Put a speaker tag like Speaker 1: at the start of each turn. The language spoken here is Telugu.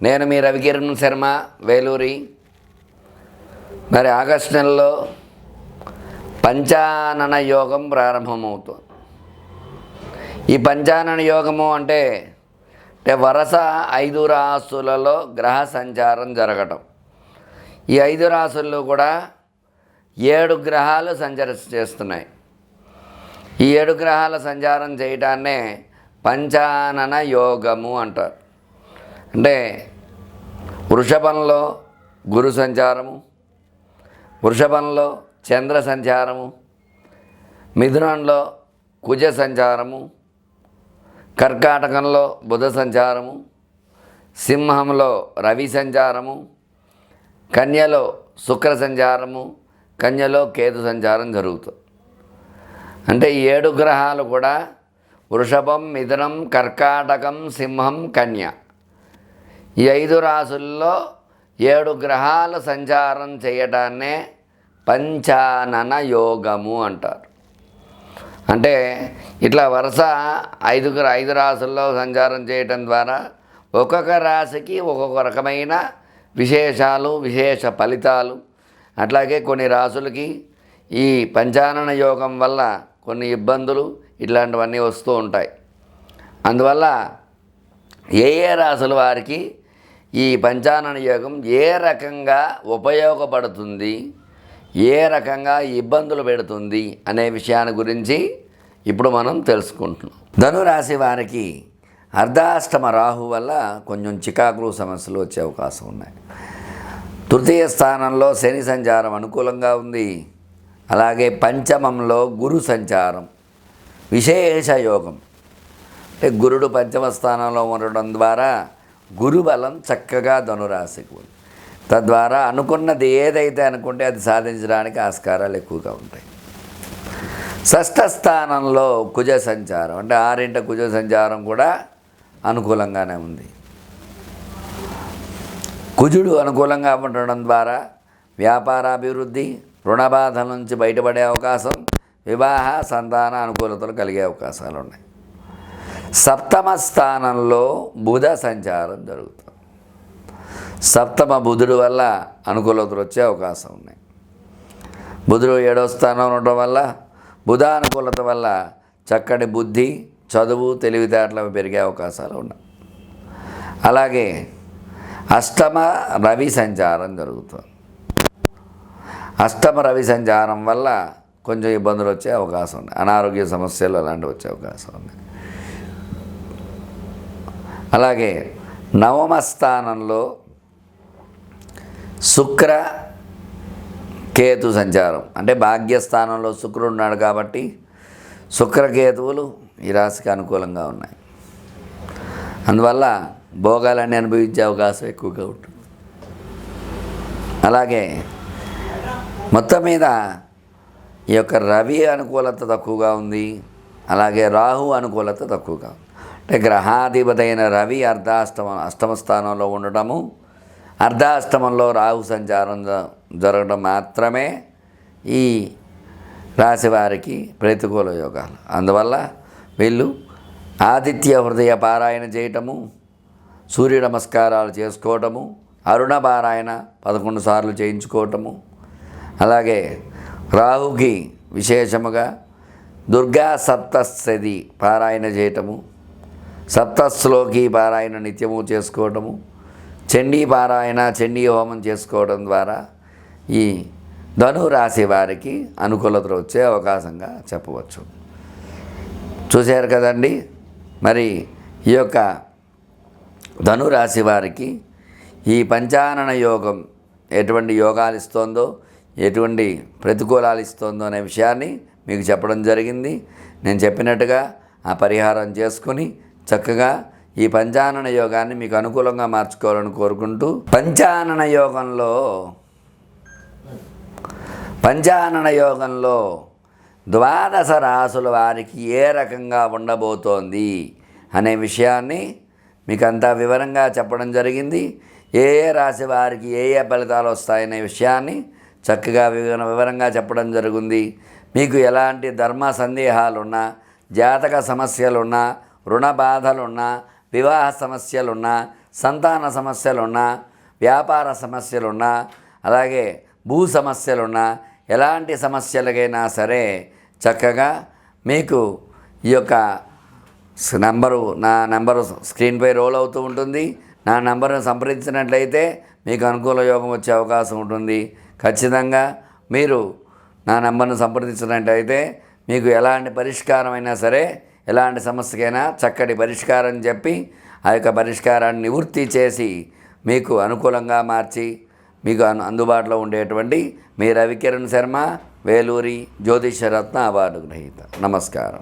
Speaker 1: నేను మీ రవికిరణ్ శర్మ వేలూరి. మరి ఆగస్టు నెలలో పంచానన యోగం ప్రారంభమవుతుంది. ఈ పంచానన యోగము అంటే వరుస 5 రాసులలో గ్రహ సంచారం జరగటం. ఈ 5 రాసుల్లో కూడా 7 గ్రహాలు చేస్తున్నాయి. ఈ 7 గ్రహాల సంచారం చేయటాన్నే పంచానన యోగము అంటారు. అంటే వృషభంలో గురు సంచారము, వృషభంలో చంద్ర సంచారము, మిథునంలో కుజ సంచారము, కర్కాటకంలో బుధ సంచారము, సింహంలో రవి సంచారము, కన్యలో శుక్ర సంచారము, కన్యలో కేతు సంచారం జరుగుతుంది. అంటే 7 గ్రహాలు కూడా వృషభం, మిథునం, కర్కాటకం, సింహం, కన్య ఈ 5 రాసుల్లో 7 గ్రహాలు సంచారం చేయడాన్నే పంచానన యోగము అంటారు. అంటే ఇట్లా వరుస 5 రాసుల్లో సంచారం చేయటం ద్వారా ఒక్కొక్క రాశికి ఒక్కొక్క రకమైన విశేషాలు, విశేష ఫలితాలు, అట్లాగే కొన్ని రాసులకి ఈ పంచానన యోగం వల్ల కొన్ని ఇబ్బందులు ఇట్లాంటివన్నీ వస్తూ ఉంటాయి. అందువల్ల ఏ రాసుల వారికి ఈ పంచానన యోగం ఏ రకంగా ఉపయోగపడుతుంది, ఏ రకంగా ఇబ్బందులు పెడుతుంది అనే విషయాన్ని గురించి ఇప్పుడు మనం తెలుసుకుంటున్నాం. ధనురాశి వారికి అర్ధాష్టమ రాహు వల్ల కొంచెం చికాకులు సమస్యలు వచ్చే అవకాశం ఉన్నాయి. తృతీయ స్థానంలో శని సంచారం అనుకూలంగా ఉంది. అలాగే పంచమంలో గురు సంచారం విశేష యోగం. అంటే గురుడు పంచమ స్థానంలో ఉండడం ద్వారా గురుబలం చక్కగా ధనురాశికి ఉంది. తద్వారా అనుకున్నది ఏదైతే అనుకుంటే అది సాధించడానికి ఆస్కారాలు ఎక్కువగా ఉంటాయి. షష్ఠ స్థానంలో కుజ సంచారం, అంటే 6 కుజ సంచారం కూడా అనుకూలంగానే ఉంది. కుజుడు అనుకూలంగా ఉండడం ద్వారా వ్యాపారాభివృద్ధి, రుణబాధల నుంచి బయటపడే అవకాశం, వివాహ సంతాన అనుకూలతలు కలిగే అవకాశాలు ఉన్నాయి. సప్తమ స్థానంలో బుధ సంచారం జరుగుతుంది. సప్తమ బుధుడు వల్ల అనుకూలతలు వచ్చే అవకాశం ఉన్నాయి. బుధుడు 7వ స్థానంలో ఉండడం వల్ల బుధ అనుకూలత వల్ల చక్కటి బుద్ధి, చదువు, తెలివితేటలు పెరిగే అవకాశాలు ఉన్నాయి. అలాగే అష్టమ రవి సంచారం జరుగుతుంది. అష్టమ రవి సంచారం వల్ల కొంచెం ఇబ్బందులు వచ్చే అవకాశం ఉంది. అనారోగ్య సమస్యలు అలాంటివి వచ్చే అవకాశం ఉంది. అలాగే నవమ స్థానంలో శుక్ర కేతు సంచారం, అంటే భాగ్యస్థానంలో శుక్రుడు ఉన్నాడు కాబట్టి శుక్రకేతువులు ఈ రాశికి అనుకూలంగా ఉన్నాయి. అందువల్ల భోగాలన్నీ అనుభవించే అవకాశం ఎక్కువగా ఉంటుంది. అలాగే మొత్తం మీద ఈ యొక్క రవి అనుకూలత తక్కువగా ఉంది. అలాగే రాహు అనుకూలత తక్కువగా ఉంది. అంటే గ్రహాధిపతి అయిన రవి అష్టమ స్థానంలో ఉండటము, అర్ధాష్టమంలో రాహు సంచారం జరగడం మాత్రమే ఈ రాశి వారికి ప్రతికూల యోగాలు. అందువల్ల వీళ్ళు ఆదిత్య హృదయ పారాయణ చేయటము, సూర్య నమస్కారాలు చేసుకోవటము, అరుణ పారాయణ 11 సార్లు చేయించుకోవటము, అలాగే రాహుకి విశేషముగా దుర్గా సప్తశతి పారాయణ చేయటము, సప్తశ్లోకి పారాయణ నిత్యము చేసుకోవటము, చండీ పారాయణ, చండీ హోమం చేసుకోవడం ద్వారా ఈ ధనురాశి వారికి అనుకూలతలు వచ్చే అవకాశంగా చెప్పవచ్చు. చూశారు కదండి. మరి ఈ యొక్క ధనురాశి వారికి ఈ పంచానన యోగం ఎటువంటి యోగాలు ఇస్తోందో, ఎటువంటి ప్రతికూలాలు ఇస్తోందో అనే విషయాన్ని మీకు చెప్పడం జరిగింది. నేను చెప్పినట్టుగా ఆ పరిహారం చేసుకుని చక్కగా ఈ పంచానన యోగాన్ని మీకు అనుకూలంగా మార్చుకోవాలని కోరుకుంటూ, పంచానన యోగంలో ద్వాదశ రాసుల వారికి ఏ రకంగా ఉండబోతోంది అనే విషయాన్ని మీకు అంతా వివరంగా చెప్పడం జరిగింది. ఏ రాశి వారికి ఏ ఫలితాలు వస్తాయనే విషయాన్ని చక్కగా వివరంగా చెప్పడం జరిగింది. మీకు ఎలాంటి ధర్మ సందేహాలున్నా, జాతక సమస్యలున్నా, రుణ బాధలున్నా, వివాహ సమస్యలున్నా, సంతాన సమస్యలున్నా, వ్యాపార సమస్యలున్నా, అలాగే భూ సమస్యలున్నా, ఎలాంటి సమస్యలకైనా సరే చక్కగా మీకు ఈ యొక్క నా నంబరు స్క్రీన్పై రోల్ అవుతూ ఉంటుంది. నా నంబర్ను సంప్రదించినట్లయితే మీకు అనుకూల యోగం వచ్చే అవకాశం ఉంటుంది. ఖచ్చితంగా మీరు నా నంబర్ను సంప్రదించినట్లయితే మీకు ఎలాంటి పరిష్కారం అయినా సరే, ఎలాంటి సమస్యకైనా చక్కటి పరిష్కారం చెప్పి ఆ యొక్క పరిష్కారాన్ని నివృత్తి చేసి మీకు అనుకూలంగా మార్చి మీకు అందుబాటులో ఉండేటువంటి మీ రవికిరణ్ శర్మ, వేలూరి జ్యోతిష్యరత్న అవార్డు గ్రహీత. నమస్కారం.